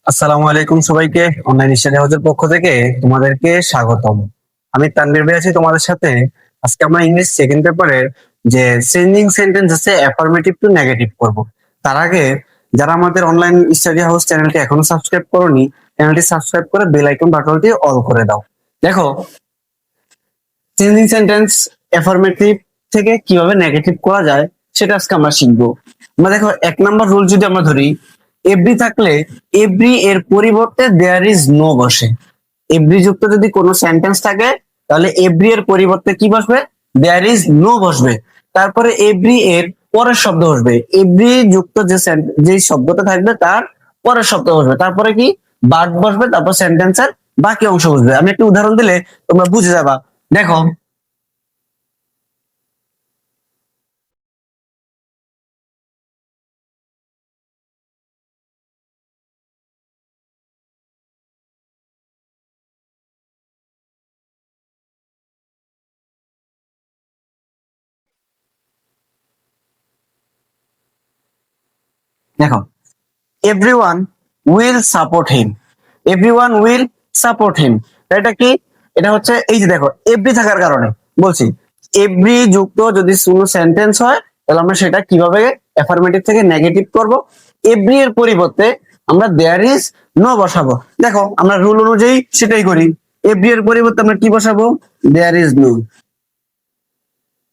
আসসালামু আলাইকুম সবাইকে। অনলাইন স্টাডি হাউসের পক্ষ থেকে তোমাদেরকে স্বাগতম। আমি তানভীর ভাই আছি তোমাদের সাথে। আজকে আমরা ইংলিশ সেকেন্ড পেপারের যে চেঞ্জিং সেন্টেন্স আছে অ্যাফার্মেটিভ টু নেগেটিভ করব। তার আগে যারা আমাদের অনলাইন স্টাডি হাউস চ্যানেলটি এখনো সাবস্ক্রাইব করোনি, চ্যানেলটি সাবস্ক্রাইব করে বেল আইকন বাটনটি অল করে দাও। দেখো, চেঞ্জিং সেন্টেন্স অ্যাফার্মেটিভ থেকে কিভাবে নেগেটিভ করা যায় সেটা আজকে আমরা শিখবো। আমরা দেখো, এক নাম্বার রুল যদি আমরা ধরি, এভরি থাকলে এভরি এর পরিবর্তে দেয়ার ইজ নো বসে। এভরি যুক্ত যদি কোনো সেন্টেন্স থাকে তাহলে এভরি এর পরিবর্তে কি বসবে? দেয়ার ইজ নো বসবে। তারপরে এভরি এর পরের শব্দ বসবে। এভরি যুক্ত যে শব্দটা থাকবে তার পরের শব্দ বসবে। তারপরে কি? বার্ব বসবে। তারপর সেন্টেন্সের বাকি অংশ বসবে। আমি একটা উদাহরণ দিলে তোমরা বুঝে যাবা। দেখো, দেখো, everyone will support him. Everyone will support him. এটা কি? এটা হচ্ছে এই যে দেখো, এভরি থাকার কারণে বলছি। এভরি যুক্ত যদি কোনো সেন্টেন্স হয় তাহলে আমরা সেটা কিভাবে অ্যাফার্মেটিভ থেকে নেগেটিভ করব? এভরি এর পরিবর্তে আমরা দেয়ার ইজ নো বসাবো। দেখো, আমরা রুল অনুযায়ী সেটাই করি। এভরি এর পরিবর্তে আমরা কি বসাবো? There is no.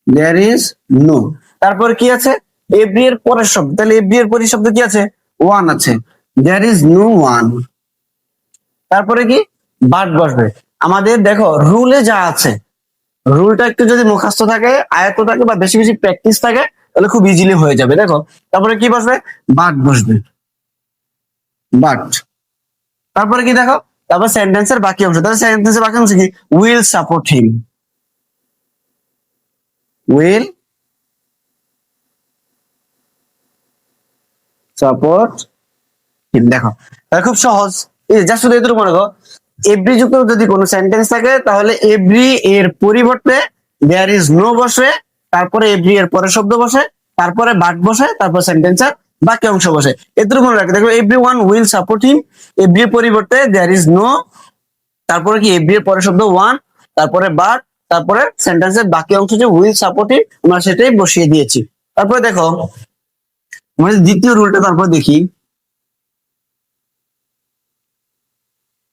There is no. তারপর কি আছে? এভরি এর পরের শব্দ। তাহলে এভরি এর পরের শব্দ কি আছে? ওয়ান আছে। There is no one. তারপরে কি? বাট বসবে। আমাদের দেখো, রুলে যা আছে, রুলটা একটু যদি মুখস্থ থাকে, আয়ত্ত থাকে বা বেশি বেশি প্র্যাকটিস থাকে তাহলে খুব ইজিলি হয়ে যাবে। দেখো, তারপরে কি বসবে? বাট বসবে। বাট। তারপরে কি দেখো? তারপর সেন্টেন্সের বাকি অংশ। তাহলে সেন্টেন্সের বাকি অংশ কি? Will support him. Will support him. দেখো, তাহলে খুব সহজ। এই যা শুধু এটুকু মনে করো, এভরি যুক্ত যদি কোনো সেন্টেন্স থাকে তাহলে এভরি এর পরিবর্তে দেয়ার ইজ নো বসে। তারপরে এভরি এর পরে শব্দ বসে। তারপরে বাট বসে। তারপর সেন্টেন্সের বাকি অংশ বসে। এটুকু মনে রাখবে। দেখো, every one will support him. Every এর পরিবর্তে দেয়ার ইজ নো। তারপরে কি? এভরি এর পরে শব্দ ওয়ান। তারপরে বাট। তারপরে সেন্টেন্সের বাকি অংশ যে উইল সাপোর্ট হিম, আমরা সেটাই বসিয়ে দিয়েছি। তারপরে দেখো, আমাদের দ্বিতীয় রুলটা তারপর দেখি।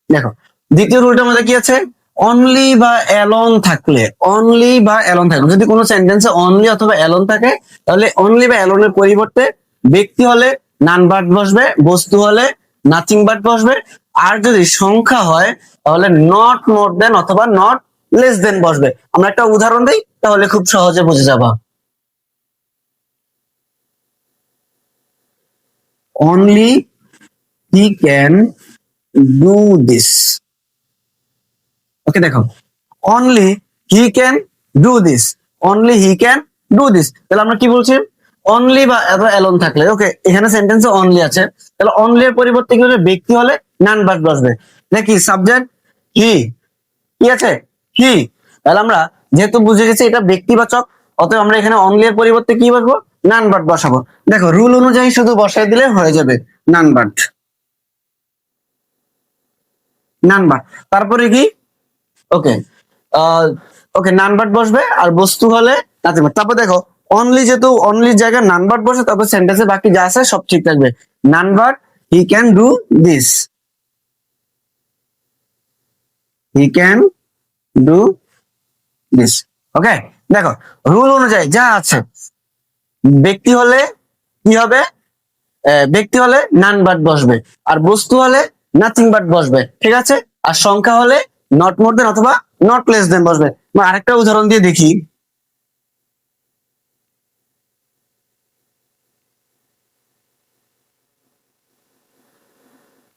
দেখো, দ্বিতীয় রুলটার মধ্যে কি আছে? অনলি বা অ্যালন থাকলে। অনলি বা অ্যালন থাকলে, যদি কোনো সেন্টেন্সে অনলি অথবা অ্যালন থাকে তাহলে অনলি বা অ্যালনের পরিবর্তে ব্যক্তি হলে নান বাট বসবে, বস্তু হলে নাথিং বাট বসবে। আর যদি সংখ্যা হয় তাহলে নট মোর দেন অথবা নট লেস দেন বসবে। আমরা একটা উদাহরণ দিই তাহলে খুব সহজে বুঝে যাবা। Only he can do this. Okay, দেখো, only he can do this. Only he can do this. তাহলে আমরা কি বলছি? অনলি বা অ্যালোন থাকলে, ওকে, এখানে সেন্টেন্সে অনলি আছে, তাহলে অনলি এর পরিবর্তে কি হবে? ব্যক্তি হলে নান বাট বসবে। দেখি, সাবজেক্ট হি, কি আছে? হি। তাহলে আমরা যেহেতু বুঝে গেছি এটা ব্যক্তিবাচক, অতএব আমরা এখানে অনলি এর পরিবর্তে কি বসবো? নান বাট বসাবো। দেখো, রুল অনুযায়ী শুধু বসাই দিলে হয়ে যাবে। None but. None but. তারপরে কি? ওকে, ওকে, নানবার্ড বসবে। আর বস্তু হলে নাথিং বাট। তারপর দেখো, অনলি যেহেতু অনলির জায়গায় নানবার্ড বসে, তারপর সেন্টেন্সে বাকি যা আছে সব ঠিক থাকবে। None but he can do this. He can do this. Okay, দেখো, রুল অনুযায়ী যা আছে, ব্যক্তি হলে কি হবে? ব্যক্তি হলে নানবার্ড বসবে। আর বস্তু হলে নাথিং বাট বসবে। ঠিক আছে? আর সংখ্যা হলে নট মোর দেন অথবা নট লেস দেন বসবে। আমরা আরেকটা উদাহরণ দিয়ে দেখি।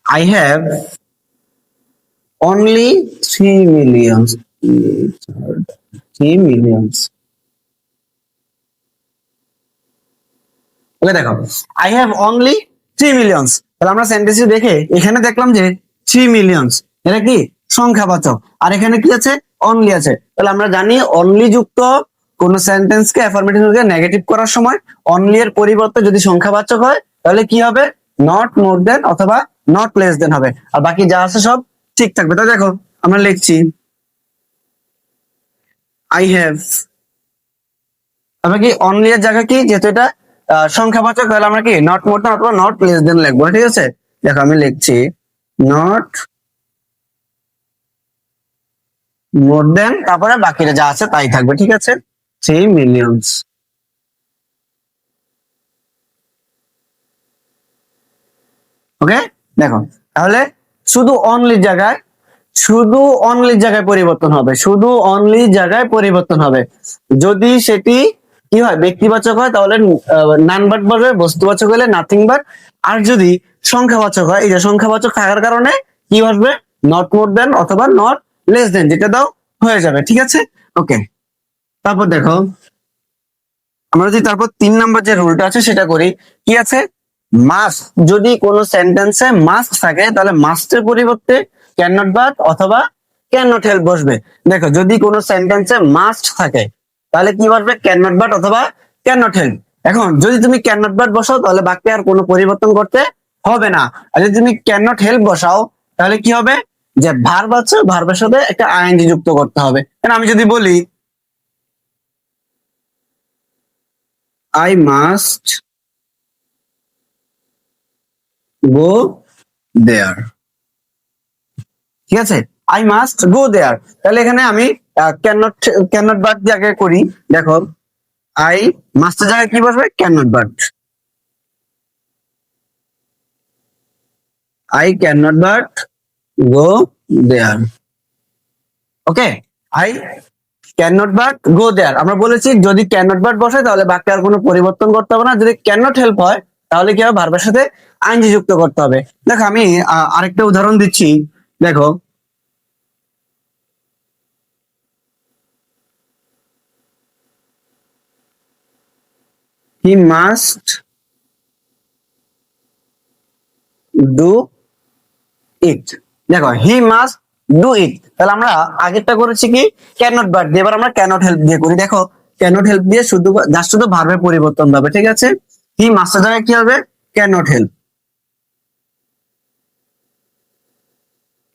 I have only 3 millions. 3 millions. ওকে, দেখো, আই হ্যাভ অনলি 3 millions। তাহলে আমরা সেন্টেন্স দেখে এখানে দেখলাম যে 3 millions, এটা কি? সংখ্যাবাচক। আর এখানে কি আছে? অনলি আছে। তাহলে আমরা জানি অনলি যুক্ত কোন সেন্টেন্সকে অ্যাফার্মেটিভ থেকে নেগেটিভ করার সময় অনলি এর পরিবর্তে যদি সংখ্যাবাচক হয় তাহলে কি হবে? নট মোর দেন অথবা নট লেস দেন হবে, আর বাকি যা আছে সব ঠিক থাকবে। তো দেখো আমরা লিখছি আই হ্যাভ, আমরা কি অনলি এর জায়গায় কি, যেহেতু এটা সংখ্যাবাচক, তাহলে আমরা কি নট মোর দেন অথবা নট লেস দেন লিখবো, ঠিক আছে। দেখো আমি লিখছি নট মোর দেন, তারপরে বাকিটা যা আছে তাই থাকবে, ঠিক আছে। 3 মিলিয়নস। ওকে, দেখো তাহলে শুধু অনলি জায়গায়, শুধু অনলি জায়গায় পরিবর্তন হবে, শুধু অনলি জায়গায় পরিবর্তন হবে। যদি সেটি কি হয়, ব্যক্তিবাচক হয় তাহলে নান বাট বসবে, বস্তুবাচক হলে নাথিং বাট। আর যদি সংখ্যাবাচক হয়, এই যে সংখ্যাবাচক থাকার কারণে কি বসবে, নট মোর দেন অথবা নট লেস দেন, যেটা দাও হয়ে যাবে, ঠিক আছে। ওকে, তারপর দেখো আমরা যদি তারপর 3 নম্বর যে রুলটা আছে সেটা করি। কি আছে, মাস্ট, যদি কোনো সেন্টেন্সে মাস্ট থাকে তাহলে মাস্টের পরিবর্তে ক্যান নট বাট অথবা ক্যান নট হেল্প বসবে। দেখো যদি কোনো সেন্টেন্সে মাস্ট থাকে তাহলে কি বসবে, ক্যান নট বাট অথবা ক্যান নট হেল্প। এখন যদি তুমি ক্যান নট বাট বসাও তাহলে বাক্যে আর কোনো পরিবর্তন করতে হবে না। আর যদি তুমি ক্যান নট হেল্প বসাও তাহলে কি হবে, যে ভার্ব আছে, ভার্বের সাথে একটা আইএনজি যুক্ত করতে হবে। কারণ আমি যদি বলি আই মাস্ট গো দেয়ার, ঠিক আছে, আই মাস্ট গো দেয়ার, তাহলে এখানে আমি ক্যান নট বাট দিয়ে আগে করি। দেখো আই মাস্টের জায়গায় কি বসবে, can not but, I can not but go there. Okay, I can not but go there, আমরা বলেছি যদি ক্যান নট বাট বসে তাহলে বাক্যে আর কোনো পরিবর্তন করতে হবে না। যদি ক্যান নট হেল্প হয় তাহলে কি হবে, ভার্বের সাথে আইনজি যুক্ত করতে হবে। দেখো আমি আরেকটা উদাহরণ দিচ্ছি। দেখো হি মাস্ট ডু ইট, দেখো হি মাস্ট ডু ইট, তাহলে আমরা আগেরটা করেছি কি ক্যান নট বাট দিয়ে, এবার আমরা ক্যান নট হেল্প দিয়ে করি। দেখো ক্যান নট হেল্প দিয়ে শুধু জাস্ট শুধু ভার্বের পরিবর্তন হবে, ঠিক আছে। হি মাস্টের জায়গায় কি হবে, can not help,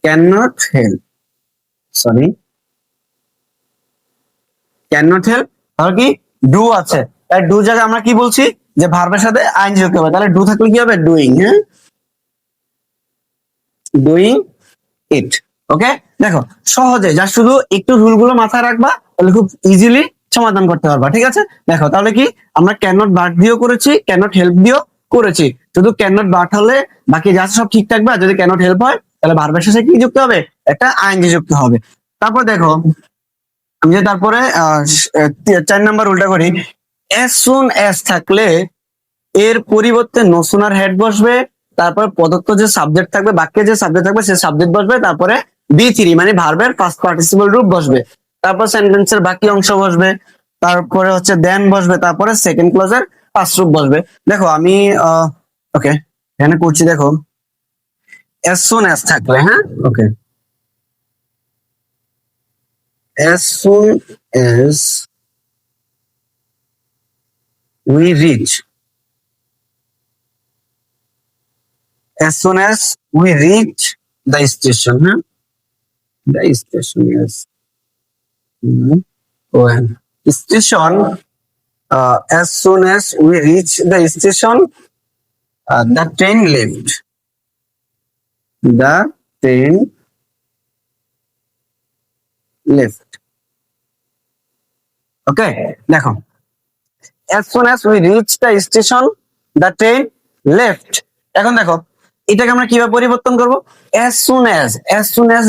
can not help, sorry can not help, তাহলে কি ডু আছে, তাই ডু জায়গায় আমরা কি বলছি, যে ভার্বের সাথে আইন যুক্ত হবে, তাহলে ডু থাকলে কি হবে, ডুইং, হ্যাঁ ডুইং ইট। ওকে, দেখো সহজে যা শুধু একটু রুল গুলো মাথায় রাখবা তাহলে খুব ইজিলি সমাধান করতে পারবা, ঠিক আছে। দেখো তাহলে কি আমরা ক্যান নট বাট দিয়েও করেছি, ক্যান নট হেল্প দিয়েও করেছি। শুধু ক্যান নট বাট হলে বাকি যা আছে সব ঠিক থাকবে, আর যদি ক্যান নট হেল্প হয় তাহলে ভার্বের শেষে কি যুক্ত হবে, একটা আইএনজি যুক্ত হবে। তারপর দেখো আমি যে তারপরে 4 নম্বর রুলটা করি, এস সুন এস থাকলে এর পরিবর্তে নো সুনার হেড বসবে, তারপরে প্রদত্ত যে সাবজেক্ট থাকবে, বাক্যে যে সাবজেক্ট থাকবে সে সাবজেক্ট বসবে, তারপরে বি3 মানে ভার্বের পাস্ট পার্টিসিপল রূপ বসবে, তারপর সেন্টেন্সের বাকি অংশ বসবে, তারপরে হচ্ছে দেন বসবে, তারপরে সেকেন্ড ক্লজের পাস্ট রূপ বসবে। দেখো আমি ওকে এখানে করছি, দেখো এস সুন এস থাকলে, হ্যাঁ okay, as soon as we reach, as soon as we reach the station, huh? The station is when station. As soon as we reach the station, the train left. The train left. Okay, দেখো as soon as we reach the station, the train left. এখন দেখো এটাকে আমরা কিভাবে পরিবর্তন করব, as soon as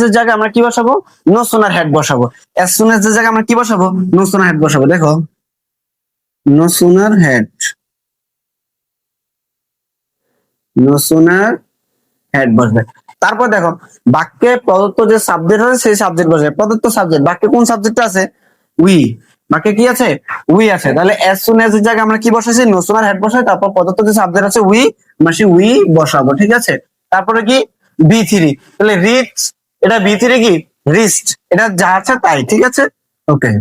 এর জায়গায় আমরা কি বসাবো, নো সোনার হেড বসাবো। as soon as এর জায়গায় আমরা কি বসাবো, নো সোনার হেড বসাবো। দেখো no sooner head, no sooner head বসবে। তারপর দেখো বাক্যে প্রদত্ত যে সাবজেক্ট আছে সেই সাবজেক্ট বসবে, প্রদত্ত সাবজেক্ট, বাক্যে কোন সাবজেক্ট আছে, উই, বাক্যে কি আছে, উই আছে, তাহলে as soon as এর জায়গায় আমরা কি বসাইছি, নো সোনার হেড বসাই, তারপর প্রদত্ত যে সাবজেক্ট আছে উই, আমরা সেই উই বসাবো, ঠিক আছে। তারপরে কি বি3, তাহলে রিচ, এটা বি3 কি রিস্ট, এটা যা আছে তাই, ঠিক আছে। ওকে,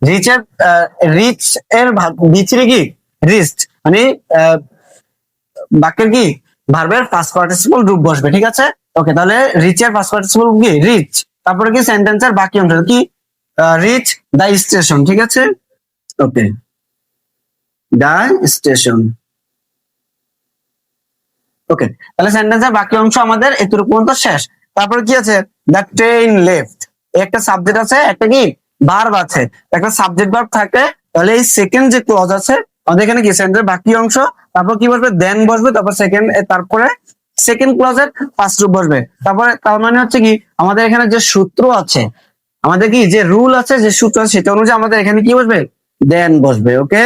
রিচ এর রিচ এর বি3 কি রিস্ট, মানে বাক্যের কি ভার্বের ফার্স্ট পার্টিসিপল রূপ বসবে, ঠিক আছে। ওকে, তাহলে রিচ এর ফার্স্ট পার্টিসিপল কি রিচ, তারপরে কি সেন্টেন্সের বাকি অংশ কি রিচ দা স্টেশন, ঠিক আছে। ওকে, দা স্টেশন। ওকে, তাহলে সেন্টেন্সের বাকি অংশ আমাদের এতটুকু পর্যন্ত শেষ। তারপরে কি আছে, দ্য ট্রেন লেফট, একটা সাবজেক্ট আছে, একটা কি ভার্ব আছে, একটা সাবজেক্ট ভার্ব থাকে, তাহলে এই সেকেন্ড যে ক্লজ আছে আমাদের এখানে কি সেন্টেন্সের বাকি অংশ, তারপর কি বসবে দেন বসবে, তারপর সেকেন্ড, তারপরে সেকেন্ড ক্লজের ফার্স্ট রূপ বসবে। তারপরে তার মানে হচ্ছে কি আমাদের এখানে যে সূত্র আছে, আমাদের কি যে রুল আছে, যে সূত্র আছে, সেটা অনুযায়ী আমাদের এখানে কি বসবে দেন বসবে। ওকে,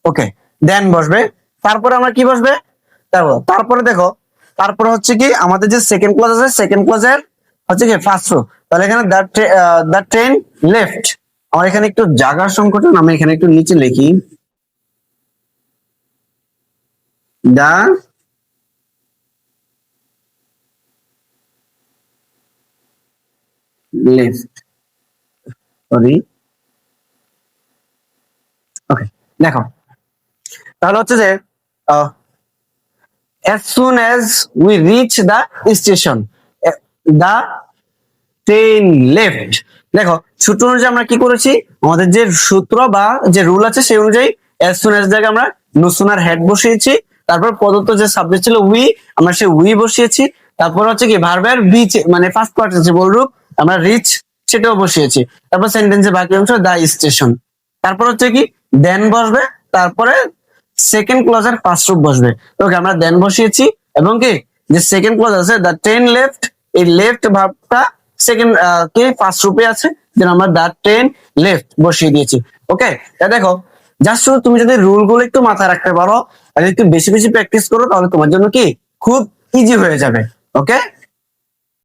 ওকে, দেন বসবে। তারপরে আমরা কি বসবে, তারপরে দেখো, তারপরে হচ্ছে কি আমাদের যে সেকেন্ড ক্লজ আছে, সেকেন্ড ক্লজের হচ্ছে কি ফার্স্ট রো, তাহলে এখানে দ্য ট্রেন লেফট। আমার এখানে একটু জায়গার সংকটন, আমি এখানে একটু নিচে লিখি দা লেফট, সরি। ওকে, দেখো, তাহলে হচ্ছে যে as soon as we reach the station, the train left. দেখো, সূত্র অনুযায়ী আমরা কি করেছি, আমাদের যে সূত্র বা যে রুল আছে সেই অনুযায়ী as soon as জায়গায় আমরা no sooner হেড বসিয়েছি, তারপর প্রদত্ত যে সাবজেক্ট ছিল উই, আমরা সেই উই বসিয়েছি, তারপর হচ্ছে কি ভার্বের বি মানে ফার্স্ট পার্টিসিপল রূপ আমরা রিচ সেটাও বসিয়েছি, তারপর সেন্টেন্সের বাকি অংশ দা স্টেশন, তারপর হচ্ছে কি দেন বসবে, তারপরে সেকেন্ড ক্লজের ফার্স্ট রূপ বসবে। ওকে, আমরা দেন বসিয়েছি এবং কি যে সেকেন্ড ক্লজ আছে দা ট্রেন লেফট, এই লেফট ভার্বটা সেকেন্ড কে ফার্স্ট রূপে আছে, যেন আমরা দা ট্রেন লেফট বসিয়ে দিয়েছি। ওকে, তা দেখো, জাস্ট তুমি যদি রুল গুলো একটু মাথায় রাখতে পারো আর একটু বেশি বেশি প্র্যাকটিস করো, তাহলে তোমার জন্য কি খুব ইজি হয়ে যাবে। ওকে।